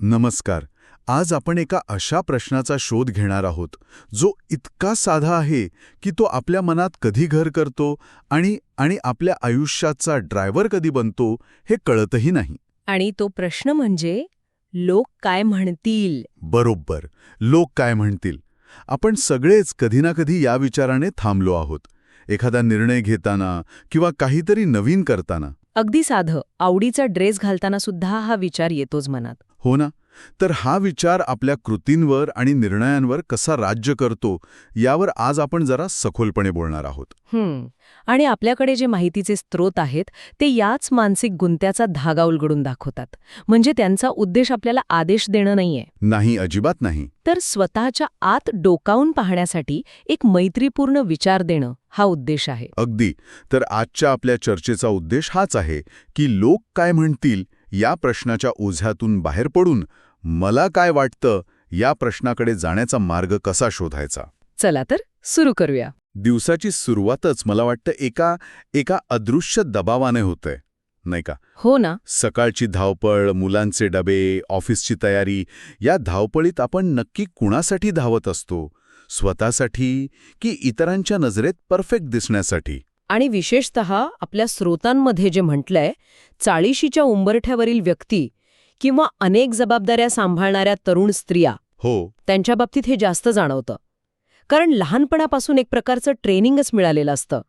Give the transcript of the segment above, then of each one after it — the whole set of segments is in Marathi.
नमस्कार. आज आपण एका अशा प्रश्नाचा शोध घेणार आहोत जो इतका साधा आहे की तो आपल्या मनात कधी घर करतो आणि आणि आपल्या आयुष्याचा ड्रायव्हर कधी बनतो हे कळतही नाही. आणि तो प्रश्न म्हणजे लोक काय म्हणतील. बरोबर, लोक काय म्हणतील. आपण सगळेच कधी ना कधी या विचाराने थांबलो आहोत, एखादा निर्णय घेताना किंवा काहीतरी नवीन करताना. अगदी साधं आवडीचा ड्रेस घालताना सुद्धा हा विचार येतोच मनात. हो ना. तर हा विचार आपल्या कृतींवर आणि निर्णयांवर कसा राज्य करतो यावर आज आपण जरा सखोलपणे बोलणार आहोत. आणि आपल्याकडे जे माहितीचे स्रोत आहेत ते याच मानसिक गुंत्याचा धागा उलगडून दाखवतात. म्हणजे त्यांचा उद्देश आपल्याला आदेश देणं नाहीये, नाही, अजिबात नाही. तर स्वतःच्या आत डोकावून पाहण्यासाठी एक मैत्रीपूर्ण विचार देणं हा उद्देश आहे. अगदी. तर आजच्या आपल्या चर्चेचा उद्देश हाच आहे की लोक काय म्हणतील या प्रश्नाच्या ओझ्यातून बाहेर पडून मला काय वाटतं या प्रश्नाकडे जाण्याचा मार्ग कसा शोधायचा. चला तर सुरू करूया. दिवसाची सुरुवातच मला वाटतं एका अदृश्य दबावाने होतंय, नाही का? हो ना. सकाळची धावपळ, मुलांचे डबे, ऑफिसची तयारी. या धावपळीत आपण नक्की कुणासाठी धावत असतो? स्वतःसाठी की इतरांच्या नजरेत परफेक्ट दिसण्यासाठी? आणि विशेषतः आपल्या स्रोतांमध्ये जे म्हटलंय, 40शीच्या उंबरठ्यावरील व्यक्ती किंवा अनेक जबाबदाऱ्या सांभाळणाऱ्या तरुण स्त्रिया, हो, त्यांच्या बाबतीत हे जास्त जाणवतं. कारण लहानपणापासून एक प्रकारचं ट्रेनिंगच मिळालेलं असतं.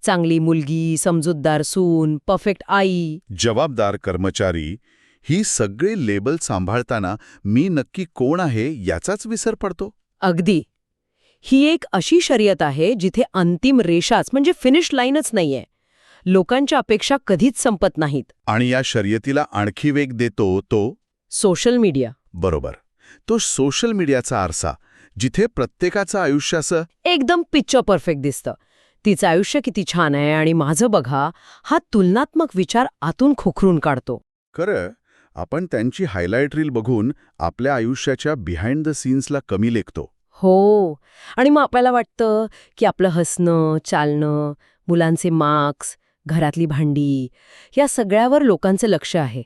चांगली मुलगी, समजूतदार सून, परफेक्ट आई. जबाबदार कर्मचारी. ही सगळी लेबल सांभाळताना मी नक्की कोण आहे याचाच विसर पडतो. अगदी. ही एक अशी शर्यत आहे जिथे अंतिम रेषाच म्हणजे फिनिश लाईनच नाहीये. लोकांच्या अपेक्षा कधीच संपत नाहीत. आणि या शर्यतीला आणखी वेग देतो तो सोशल मीडिया. बरोबर, तो सोशल मीडियाचा आरसा, जिथे प्रत्येकाचं आयुष्य असं एकदम पिक्चर परफेक्ट दिसतं. तिचं आयुष्य किती छान आहे आणि माझं बघा, हा तुलनात्मक विचार आतून खोखरून काढतो. खरं. आपण त्यांची हायलाइट रील बघून आपल्या आयुष्याच्या बिहाइंड द सीन्सला कमी लेखतो. हो. आणि मग आपल्याला वाटतं की आपलं हसणं, चालणं, मुलांचे मार्क्स, घरातली भांडी, या सगळ्यावर लोकांचं लक्ष आहे.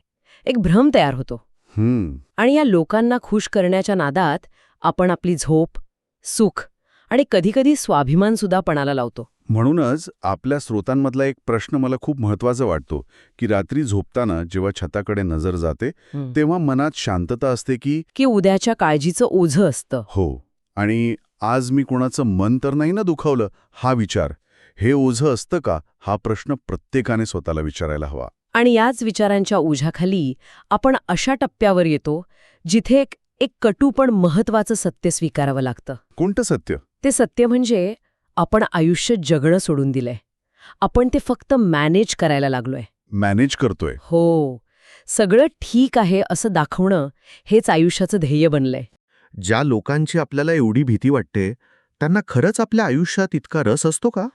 एक भ्रम तयार होतो. आणि या लोकांना खुश करण्याच्या नादात आपण आपली झोप, सुख आणि कधीकधी स्वाभिमान सुद्धा पणाला लावतो. म्हणूनच आपल्या स्रोतांमधला एक प्रश्न मला खूप महत्वाचा वाटतो की रात्री झोपताना जेव्हा छताकडे नजर जाते तेव्हा मनात शांतता असते की उद्याच्या काळजीचं ओझं असतं. हो, आणि आज मी कोणाचं मन तर नाही ना दुखावलं हा विचार, हे ओझं असतं का, हा प्रश्न प्रत्येकाने स्वतःला विचारायला हवा. आणि याच विचारांच्या ओझ्याखाली आपण अशा टप्प्यावर येतो जिथे एक कटू पण महत्वाचं सत्य स्वीकारावं लागतं. कोणतं सत्य? ते सत्य म्हणजे आपण आयुष्य जगणं सोडून दिलंय. आपण ते फक्त मॅनेज करायला लागलोय. मॅनेज करतोय? हो. सगळं ठीक आहे असं दाखवणं हेच आयुष्याचं ध्येय बनलंय. ज्या लोकांची आपल्याला एवढी भीती वाटते त्यांना खरंच आपल्या आयुष्यात इतका रस असतो का?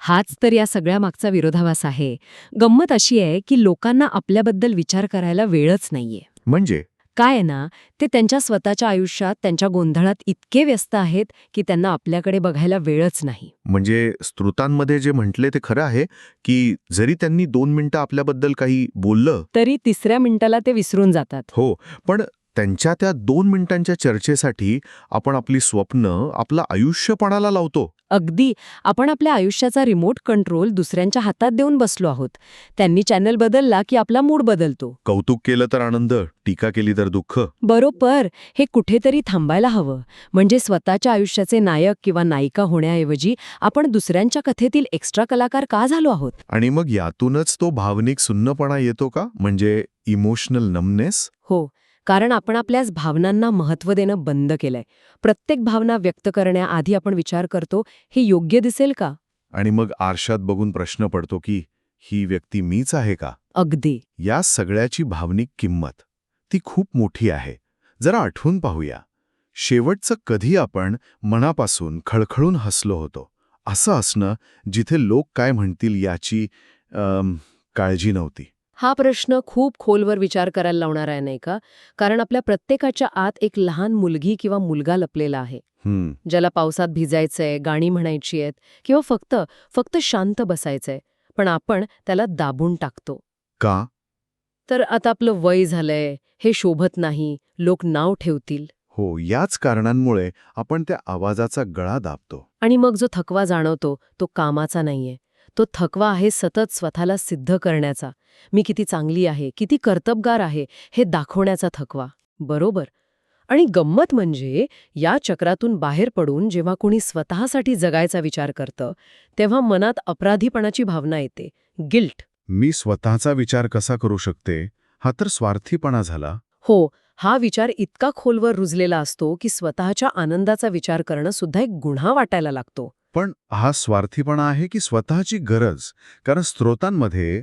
हाच तर या सगळ्या मागचा विरोधाभास आहे. गंमत अशी आहे की लोकांना आपल्याबद्दल विचार करायला वेळच नाहीये. म्हणजे काय आहे ना, ते त्यांच्या स्वतःच्या आयुष्यात, त्यांच्या गोंधळात इतके व्यस्त आहेत की त्यांना आपल्याकडे बघायला वेळच नाही. म्हणजे स्रोतांमध्ये जे म्हटले ते खरं आहे की जरी त्यांनी 2 मिनिटं आपल्याबद्दल काही बोललं तरी तिसऱ्या मिनिटाला ते विसरून जातात. हो, पण त्यांच्या त्या 2 मिनिटांच्या चर्चेसाठी आपण आपली स्वप्न, आपलं आयुष्य पणाला लावतो. अगदी. आपण आपल्या आयुष्याचा रिमोट कंट्रोल दुसऱ्यांच्या हातात देऊन बसलो आहोत. त्यांनी चॅनल बदलला की आपला मूड बदलतो. कौतुक केलं तर आनंद, टीका केली तर दुःख. बरोबर. हे कुठेतरी थांबायला हवं. म्हणजे स्वतःच्या आयुष्याचे नायक किंवा नायिका होण्याऐवजी आपण दुसऱ्यांच्या कथेतील एक्स्ट्रा कलाकार का झालो आहोत? आणि मग यातूनच तो भावनिक सुन्नपणा येतो का, म्हणजे इमोशनल नमनेस? हो. कारण आपण आपल्याच भावनांना महत्त्व देणं बंद केलंय. प्रत्येक भावना व्यक्त करण्याआधी आपण विचार करतो, हे योग्य दिसेल का? आणि मग आरशात बघून प्रश्न पडतो की ही व्यक्ती मीच आहे का? अगदी. या सगळ्याची भावनिक किंमत ती खूप मोठी आहे. जरा आठवून पाहूया. शेवटचं कधी आपण मनापासून खळखळून हसलो होतो, असं असणं जिथे लोक काय म्हणतील याची काळजी नव्हती. हा प्रश्न खूप खोलवर विचार करायला लावणार आहे, नाही का? कारण आपल्या प्रत्येकाच्या आत एक लहान मुलगी किंवा मुलगा लपलेला आहे, ज्याला पावसात भिजायचंय, गाणी म्हणायची आहेत किंवा फक्त शांत बसायचंय. पण आपण त्याला दाबून टाकतो. का? तर आता आपलं वय झालंय, हे शोभत नाही, लोक नाव ठेवतील. हो, याच कारणांमुळे आपण त्या आवाजाचा गळा दाबतो. आणि मग जो थकवा जाणवतो तो कामाचा नाहीये. तो थकवा आहे सतत स्वतःला सिद्ध करण्याचा. मी किती चांगली आहे, किती कर्तबगार आहे, हे दाखवण्याचा थकवा. बरोबर. आणि गंमत म्हणजे या चक्रातून बाहेर पडून जेव्हा कोणी स्वतःसाठी जगायचा विचार करतं, तेव्हा मनात अपराधीपणाची भावना येते, गिल्ट. मी स्वतःचा विचार कसा करू शकते, हा तर स्वार्थीपणा झाला. हो, हा विचार इतका खोलवर रुजलेला असतो की स्वतःच्या आनंदाचा विचार करणं सुद्धा एक गुन्हा वाटायला लागतो. पण हा स्वार्थीपणा आहे की स्वतःची गरज? कारण स्रोतांमध्ये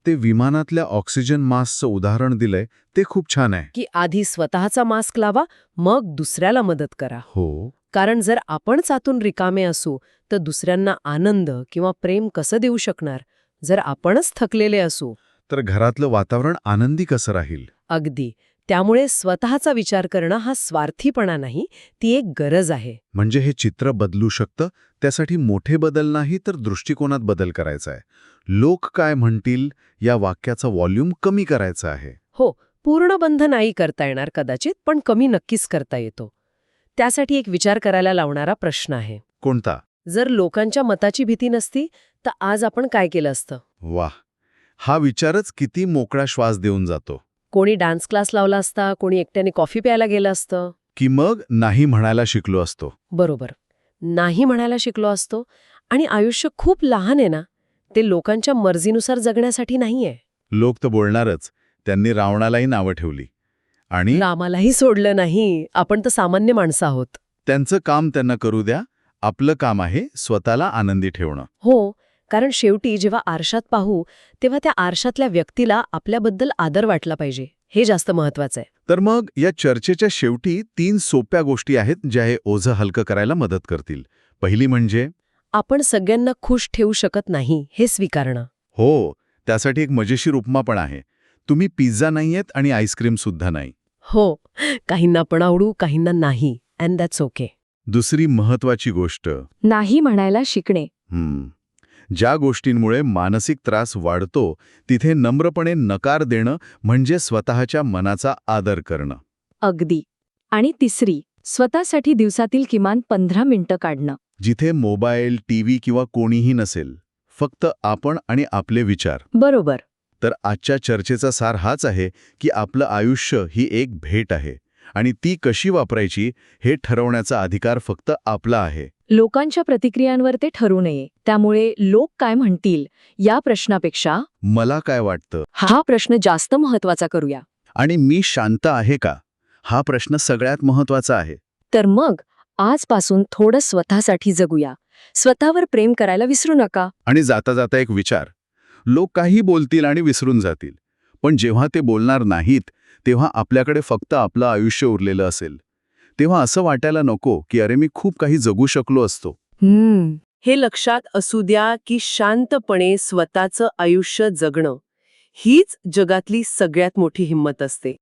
ते विमानातल्या ऑक्सिजन मास्कचं उदाहरण दिलंय, ते खूप छान आहे. की आधी स्वतःचा मास्क लावा, मग दुसऱ्याला मदत करा. हो, कारण जर आपणच आतून रिकामे असू तर दुसऱ्यांना आनंद किंवा प्रेम कसं देऊ शकणार? जर आपणच थकलेले असू. तर घरातलं वातावरण आनंदी कसं राहील? अगदी. त्यामुळे स्वतःचा विचार करणं हा स्वार्थीपणा नाही, ती एक गरज आहे. म्हणजे हे चित्र बदलू शकतं, त्यासाठी मोठे बदल नाही तर दृष्टिकोनात बदल करायचा आहे. लोक काय म्हणतील या वाक्याचा व्हॉल्यूम कमी करायचा आहे. हो, पूर्ण बंध नाही करता येणार कदाचित, पण कमी नक्कीच करता येतो. त्यासाठी एक विचार करायला लावणारा प्रश्न आहे. कोणता? जर लोकांच्या मताची भीती नसती तर आज आपण काय केलं असतं? वाह, हा विचारच किती मोकळा श्वास देऊन जातो. कोणी डान्स क्लास लावला असता, कोणी एकट्याने कॉफी प्यायला गेलं असतं. की मग नाही म्हणायला शिकलो असतो. बरोबर. नाही म्हणायला शिकलो असतो. आणि आयुष्य खूप लहान आहे ना, ते लोकांच्या मर्जीनुसार जगण्यासाठी नाहीये. लोक तर बोलणारच. त्यांनी रावणालाही नावं ठेवली आणि रामालाही सोडलं नाही. आपण तर सामान्य माणसं आहोत. त्यांचं काम त्यांना करू द्या. आपलं काम आहे स्वतःला आनंदी ठेवणं. हो, कारण शेवटी जेव्हा आरशात पाहू तेव्हा त्या आरशातल्या व्यक्तीला आपल्याबद्दल आदर वाटला पाहिजे. हे जास्त महत्वाचं आहे. तर मग या चर्चेच्या शेवटी 3 सोप्या गोष्टी आहेत ज्या हे ओझं हलकं करायला मदत करतील. पहिली म्हणजे आपण सगळ्यांना खुश ठेवू शकत नाही हे स्वीकारणं. हो, त्यासाठी एक मजेशीर उपमा पण आहे. तुम्ही पिझ्झा नाहीयेत आणि आईस्क्रीम सुद्धा नाही. हो, काहींना पण आवडू, काहींना नाही. And that's okay. दुसरी महत्वाची गोष्ट, नाही म्हणायला शिकणे. ज्या गोष्टींमुळे मानसिक त्रास वाढतो तिथे नम्रपणे नकार देणं म्हणजे स्वतःच्या मनाचा आदर करणं. अगदी. आणि तिसरी, स्वतःसाठी दिवसातील किमान 15 मिनिटं काढणं. जिथे मोबाईल, टीव्ही किंवा कोणीही नसेल, फक्त आपण आणि आपले विचार. बरोबर. तर आजच्या चर्चेचा सार हाच आहे की आपलं आयुष्य ही एक भेट आहे आणि ती कशी वापरायची हे ठरवण्याचा अधिकार फक्त आपला आहे. लोकांच्या प्रतिक्रियांवर ते ठरू नये. त्यामुळे लोक काय म्हणतील या प्रश्नापेक्षा मला काय वाटतं हा प्रश्न जास्त महत्वाचा करूया. आणि मी शांत आहे का, हा प्रश्न सगळ्यात महत्वाचा आहे. तर मग आजपासून थोडं स्वतःसाठी जगूया. स्वतःवर प्रेम करायला विसरू नका. आणि जाता जाता एक विचार, लोक काही बोलतील आणि विसरून जातील, पण जेव्हा ते बोलणार नाहीत तेव्हा आपल्याकडे फक्त आपलं आयुष्य उरलेलं असेल. तेव्हा असं वाटायला नको की अरे मी खूप काही जगू शकलो असतो. हे लक्षात असू द्या की शांतपणे स्वतःचं आयुष्य जगणं हीच जगातली सगळ्यात मोठी हिंमत असते.